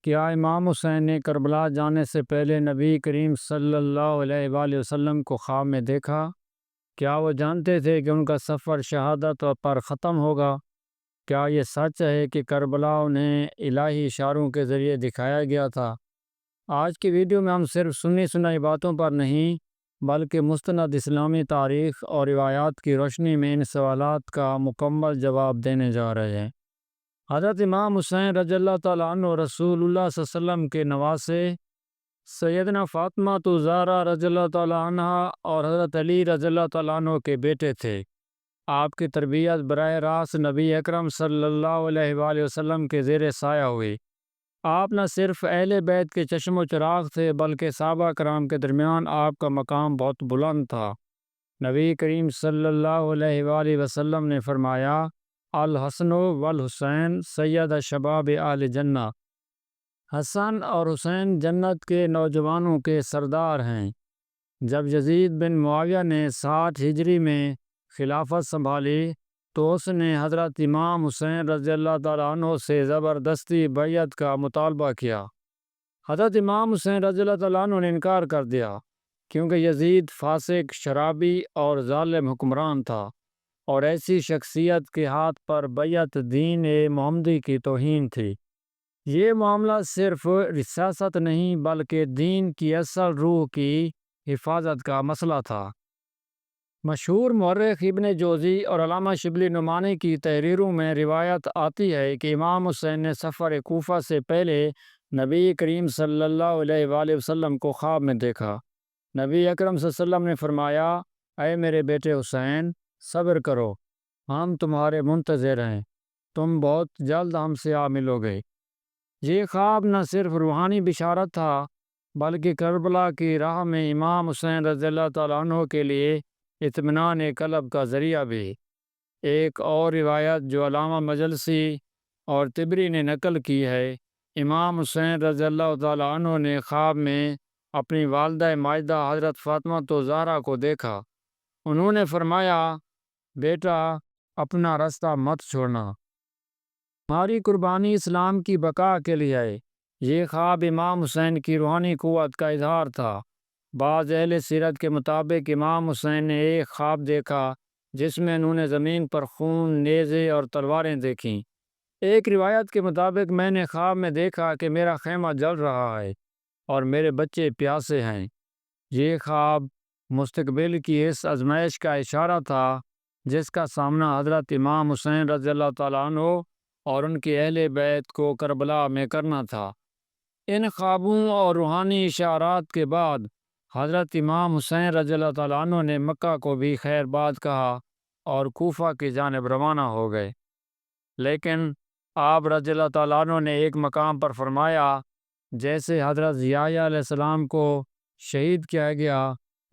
کیا امام حسین نے کربلا جانے سے پہلے نبی کریم صلی اللہ علیہ وآلہ وسلم کو خواب میں دیکھا؟ کیا وہ جانتے تھے کہ ان کا سفر شہادت پر ختم ہوگا؟ کیا یہ سچ ہے کہ کربلا انہیں الہی اشاروں کے ذریعے دکھایا گیا تھا؟ آج کی ویڈیو میں ہم صرف سنی سنائی باتوں پر نہیں بلکہ مستند اسلامی تاریخ اور روایات کی روشنی میں ان سوالات کا مکمل جواب دینے جا رہے ہیں۔ حضرت امام حسین رضی اللہ تعالیٰ عنہ رسول اللہ صلی اللہ علیہ وسلم کے نواسے سیدنا فاطمہ الزہرا رضی اللہ تعالیٰ عنہ اور حضرت علی رضی اللہ تعالیٰ عنہ کے بیٹے تھے۔ آپ کی تربیت براہ راست نبی اکرم صلی اللہ علیہ وآلہ وسلم کے زیر سایہ ہوئی۔ آپ نہ صرف اہل بیت کے چشم و چراغ تھے بلکہ صحابہ کرام کے درمیان آپ کا مقام بہت بلند تھا۔ نبی کریم صلی اللہ علیہ وآلہ وسلم نے فرمایا، الحسن والحسین سید شباب اہل جنہ۔ حسن اور حسین جنت کے نوجوانوں کے سردار ہیں۔ جب یزید بن معاویہ نے 60 ہجری میں خلافت سنبھالی تو اس نے حضرت امام حسین رضی اللہ تعالیٰ عنہ سے زبردستی بیعت کا مطالبہ کیا۔ حضرت امام حسین رضی اللہ تعالیٰ عنہ نے انکار کر دیا کیونکہ یزید فاسق، شرابی اور ظالم حکمران تھا، اور ایسی شخصیت کے ہاتھ پر بیعت دین محمدی کی توہین تھی۔ یہ معاملہ صرف سیاست نہیں بلکہ دین کی اصل روح کی حفاظت کا مسئلہ تھا۔ مشہور مورخ ابن جوزی اور علامہ شبلی نعمانی کی تحریروں میں روایت آتی ہے کہ امام حسین نے سفر کوفہ سے پہلے نبی کریم صلی اللہ علیہ وآلہ وسلم کو خواب میں دیکھا۔ نبی اکرم صلی اللہ علیہ وسلم نے فرمایا، اے میرے بیٹے حسین، صبر کرو، ہم تمہارے منتظر ہیں، تم بہت جلد ہم سے آ ملو گے۔ یہ خواب نہ صرف روحانی بشارت تھا بلکہ کربلا کی راہ میں امام حسین رضی اللہ تعالیٰ عنہ کے لیے اطمینان قلب کا ذریعہ بھی۔ ایک اور روایت جو علامہ مجلسی اور طبری نے نقل کی ہے، امام حسین رضی اللہ تعالیٰ عنہ نے خواب میں اپنی والدہ ماجدہ حضرت فاطمہ الزہرا کو دیکھا۔ انہوں نے فرمایا، بیٹا، اپنا راستہ مت چھوڑنا، ہماری قربانی اسلام کی بقا کے لیے ہے۔ یہ خواب امام حسین کی روحانی قوت کا اظہار تھا۔ بعض اہل سیرت کے مطابق امام حسین نے ایک خواب دیکھا جس میں انہوں نے زمین پر خون، نیزے اور تلواریں دیکھیں۔ ایک روایت کے مطابق، میں نے خواب میں دیکھا کہ میرا خیمہ جل رہا ہے اور میرے بچے پیاسے ہیں۔ یہ خواب مستقبل کی اس آزمائش کا اشارہ تھا جس کا سامنا حضرت امام حسین رضی اللہ تعالیٰ عنہ اور ان کے اہل بیت کو کربلا میں کرنا تھا۔ ان خوابوں اور روحانی اشارات کے بعد حضرت امام حسین رضی اللہ تعالیٰ عنہ نے مکہ کو بھی خیر باد کہا اور کوفہ کی جانب روانہ ہو گئے۔ لیکن آپ رضی اللہ تعالیٰ عنہ نے ایک مقام پر فرمایا، جیسے حضرت یحییٰ علیہ السلام کو شہید کیا گیا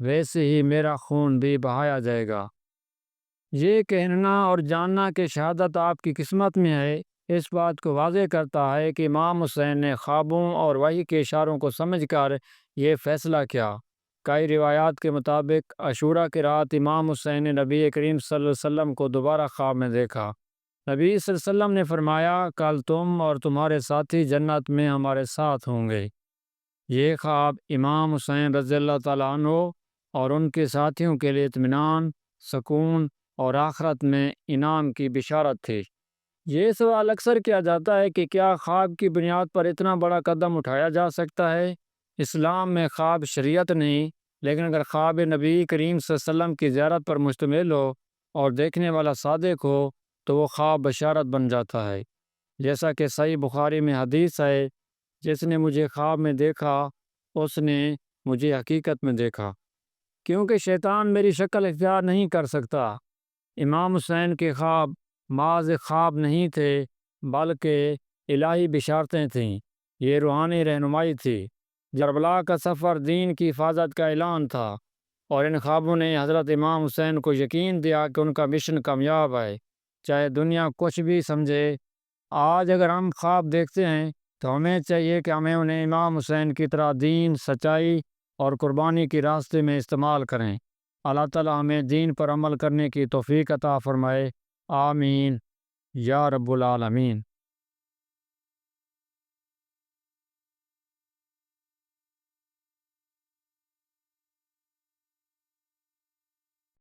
ویسے ہی میرا خون بھی بہایا جائے گا۔ یہ کہنا اور جاننا کہ شہادت آپ کی قسمت میں ہے، اس بات کو واضح کرتا ہے کہ امام حسین نے خوابوں اور وحی کے اشاروں کو سمجھ کر یہ فیصلہ کیا۔ کئی روایات کے مطابق عاشوراء کی رات امام حسین نے نبی کریم صلی اللہ علیہ وسلم کو دوبارہ خواب میں دیکھا۔ نبی صلی اللہ علیہ وسلم نے فرمایا، کل تم اور تمہارے ساتھی جنت میں ہمارے ساتھ ہوں گے۔ یہ خواب امام حسین رضی اللہ تعالیٰ عنہ اور ان کے ساتھیوں کے لیے اطمینان، سکون اور آخرت میں انعام کی بشارت تھی۔ یہ سوال اکثر کیا جاتا ہے کہ کیا خواب کی بنیاد پر اتنا بڑا قدم اٹھایا جا سکتا ہے؟ اسلام میں خواب شریعت نہیں، لیکن اگر خواب نبی کریم صلی اللہ علیہ وسلم کی زیارت پر مشتمل ہو اور دیکھنے والا صادق ہو تو وہ خواب بشارت بن جاتا ہے۔ جیسا کہ صحیح بخاری میں حدیث ہے، جس نے مجھے خواب میں دیکھا اس نے مجھے حقیقت میں دیکھا، کیونکہ شیطان میری شکل اختیار نہیں کر سکتا۔ امام حسین کے خواب محض خواب نہیں تھے بلکہ الہی بشارتیں تھیں۔ یہ روحانی رہنمائی تھی۔ کربلا کا سفر دین کی حفاظت کا اعلان تھا، اور ان خوابوں نے حضرت امام حسین کو یقین دیا کہ ان کا مشن کامیاب ہے، چاہے دنیا کچھ بھی سمجھے۔ آج اگر ہم خواب دیکھتے ہیں تو ہمیں چاہیے کہ ہمیں انہیں امام حسین کی طرح دین، سچائی اور قربانی کے راستے میں استعمال کریں۔ اللہ تعالی ہمیں دین پر عمل کرنے کی توفیق عطا فرمائے۔ آمین یا رب العالمین۔